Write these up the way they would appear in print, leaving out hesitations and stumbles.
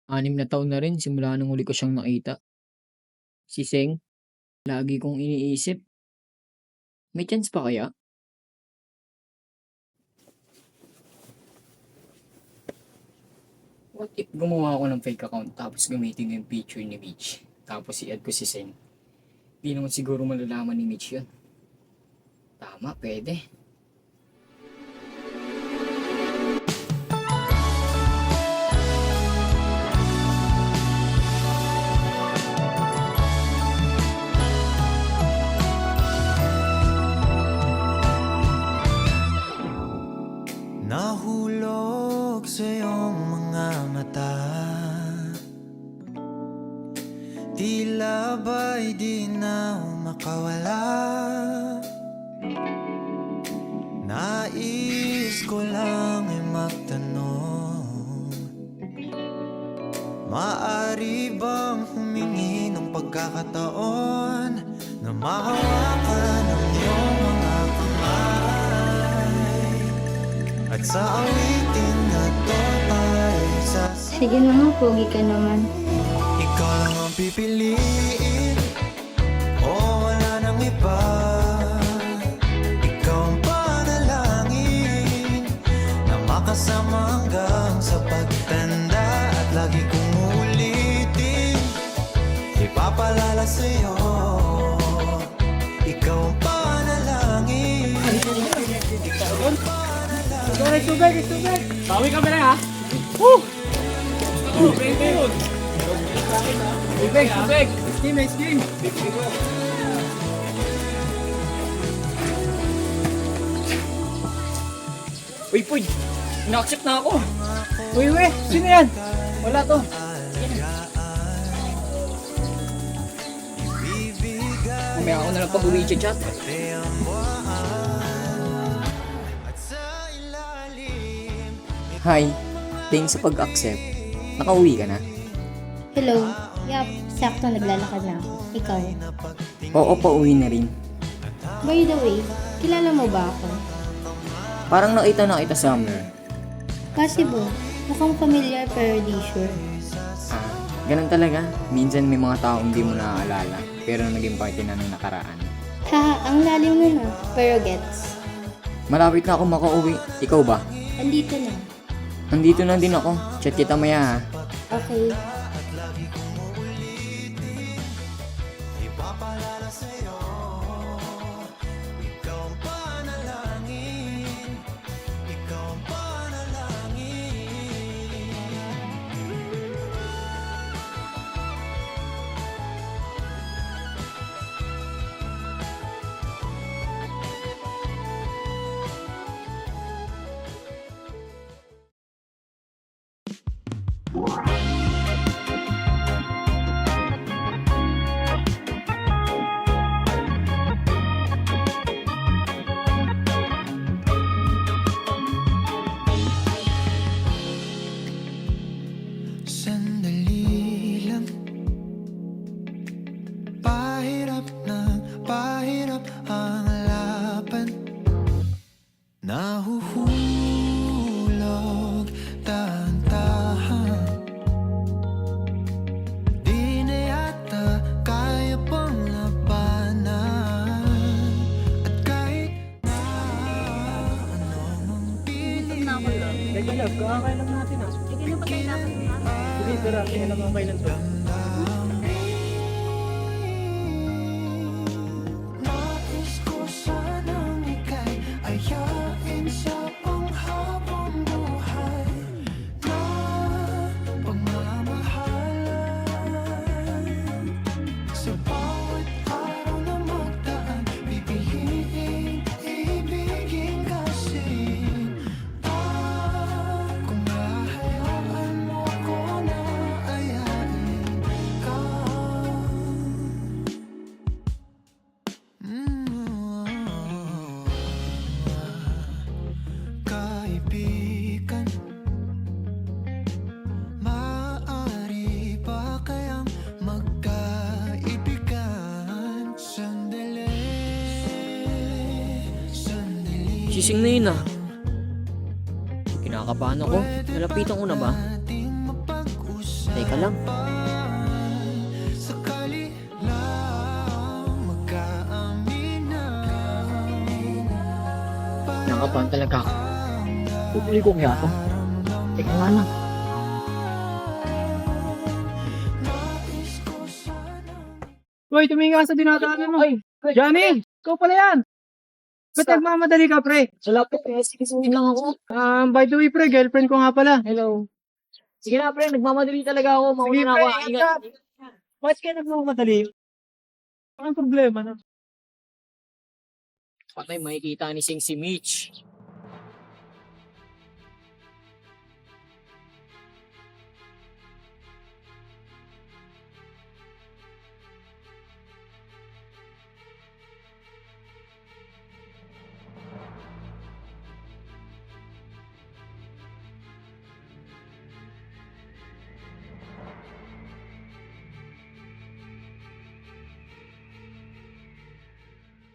6 na taon na rin simula nung huli ko siyang nakita. Si Seng, lagi kong iniisip. May chance pa kaya? What if gumawa ako ng fake account tapos gamitin ko yung picture ni Mitch? Tapos i-add ko si Seng. Di naman siguro malalaman ni Mitch yun. Tama, pwede. Nahulog sa iyong mga mata, tila ba'y di na makawala. Nais ko lang ay magtanong, maaari bang humingi ng pagkakataon na mahawakan ng iyong mga kamay, at sa awitin na to ay Sige na nga, pogi ka naman. ikaw lang ang pipiliin, o wala nang iba. Ikaw ang panalangin na makasama hanggang sa pagtanda. At lagi kong uulitin, ipapalala sa'yo, ikaw ang panalangin. Tubig! Bawi ka pala ha? Woo! Tubig! Ice cream! Uy, Puy! Ina-accept na ako! Uy, sino yan? Wala to. Mamaya ako na lang pag-uwi chat. Hi, thanks sa pag-accept. Nakauwi ka na? Hello. Yup, sakto naglalakad na ako. Ikaw. Oo, pauwi na rin. By the way, kilala mo ba ako? Parang nakita na kita somewhere. Possible. Mukhang familiar pero di sure. Ah, ganun talaga. Minsan may mga taong hindi mo naaalala, pero naging parte na ng nakaraan. Haha, ang lalim na na. Pero gets. Malapit na ako makauwi. Ikaw ba? Andito na. Nandito na din ako. Chat kita maya ha. Okay. Ipapalala sa'yo, ikaw ang panalangin, ikaw ang panalangin. Sandali lang, pahirap ang laban. Nahuhulog dahan-dahan, di na yata kaya pang labanan. At kahit na anong pilit, Teka love, kakakailan natin ha. Sige na pagkailangan mo ha. Sige, tara. Kailan mo kailan to? nais ko sanang ika'y ayain sa panghabang buhay na pagmamahalan. Sa bawat araw na magdaan, pipiliin, ibigin kasi kung hahayaan mo ko na ayain ka. Kaibigan, maaari ba kayang magkaibigan? Sandali. Sising na yun ah. Kinakabahan ako. Nalapitan ko na ba? Teka lang. Sakali lang magkaaminan. Nakabahan talaga ako. Pupuli ko kaya ako. Teka nga lang. Hoy, tumingin ka sa dinadaanan mo. Johnny, ikaw pala yan. Ba't nagmamadali ka, pre? Sa laptop, kisuhin lang ako. By the way, pre, girlfriend ko nga pala. Hello. Sige na, pre. Nagmamadali talaga ako. Sige, Mauna na pre, ako. ingat ka. Ba't ka nagmamadali? Anong problema na? Patay, makikita ni Sing si Mitch.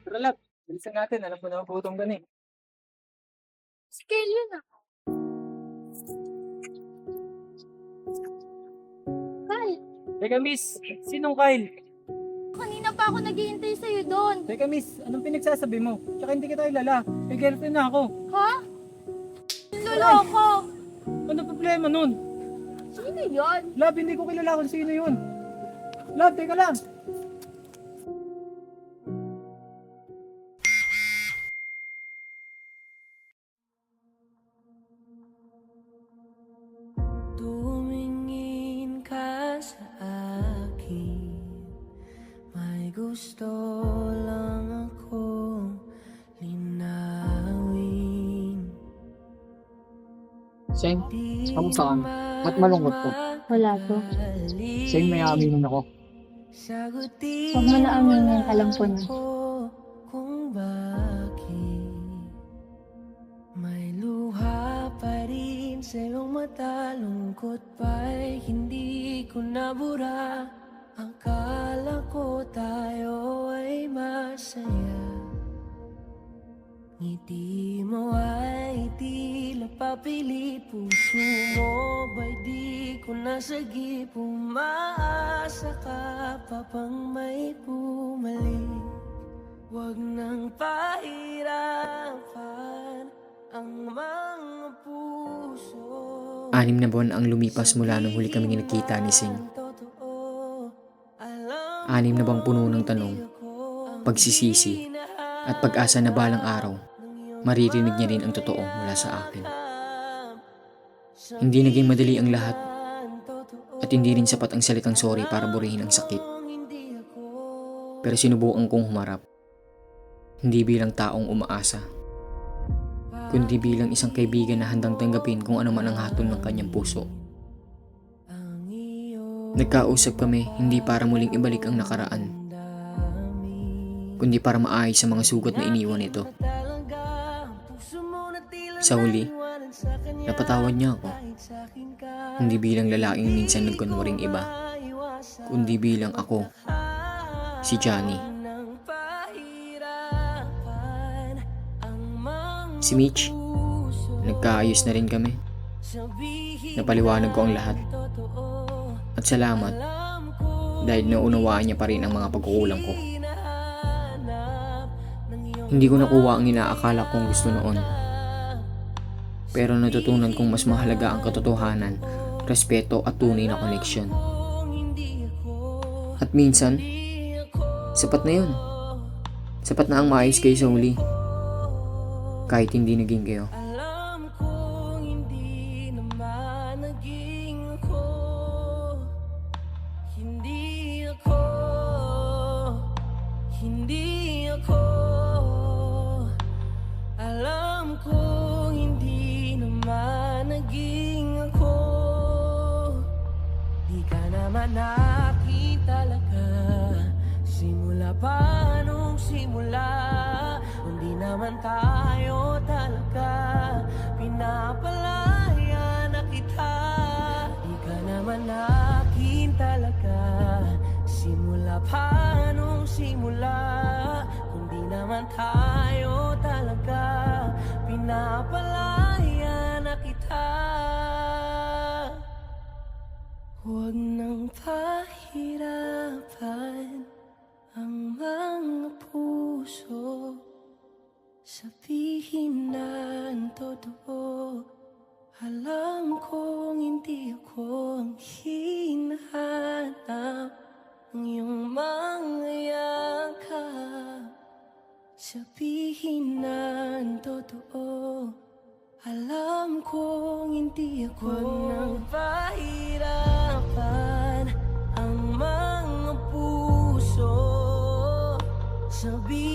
Tara, lap. Bilisan natin. Alam ko na gutom ka na eh. Si Kyle yun ah. Kyle, Teka, miss. Sinong Kyle? kanina pa ako naghihintay sa'yo doon. Teka, miss. Anong pinagsasabi mo? Tsaka hindi kita ilala. May girlfriend na ako. Ha? Loloko. Ano problema nun? Sino yun? Lab, hindi ko kilala kung sino yun. Lab, teka lang. Tumingin ka sa akin, may gusto lang akong linawin. Sing, kamusta ka? At malungkot ko. Wala to. Sing, may aaminin ako. Huwag mo na aminin, alam ko na. Kung bakit may luha pa rin sa iyong mata, lungkot pa'y hindi ko nabura. Akala ko tayo ay masaya, ngiti mo ay tila papilit. Puso mo ba'y di ko nasagip? Umaasa ka pa bang may bumalik? Huwag nang pahirapan ang mga puso. 6 na buwan ang lumipas mula nung huli kaming nagkita ni Sing. 6 na bang puno ng tanong, pagsisisi, at pag-asa na balang araw, maririnig niya rin ang totoo mula sa akin. Hindi naging madali ang lahat, at hindi rin sapat ang salitang sorry para burihin ang sakit. Pero sinubukan kong humarap, hindi bilang taong umaasa, kundi bilang isang kaibigan na handang tanggapin kung ano man ang hatol ng kanyang puso. Nagkausap kami hindi para muling ibalik ang nakaraan, kundi para maayos sa mga sugat na iniwan nito. Sa huli, napatawad niya ako, hindi bilang lalaking minsan nagkunwaring iba, kundi bilang ako, si Johnny. Si Mitch, nagkaayos na rin kami. Napaliwanag ko ang lahat. At salamat, dahil naunawaan niya pa rin ang mga pagkukulang ko. Hindi ko nakuha ang inaakala kong gusto noon. Pero natutunan kong mas mahalaga ang katotohanan, respeto at tunay na koneksyon. At minsan, sapat na yun. Sapat na ang maayos kayo sa huli. Kahit hindi naging kayo. Alam kong hindi naman naging ako. Hindi ako. Hindi ako. Alam kong hindi naman naging ako. Di ka naman akin talaga. Simula pa nung simula, hindi naman tayo talaga. Pinapalaya na kita. Di ka naman akin talaga. Simula pa nung simula, hindi naman tayo talaga. Pinapalaya na kita. Huwag nang pahirapan ang mga puso. Sabihin na ang totoo. Alam kong hindi ako ang hinahanap ng iyong mga yakap. Sabihin na ang totoo. Alam kong hindi ako. Huwag nang pahirapan ang mga puso. Sabihin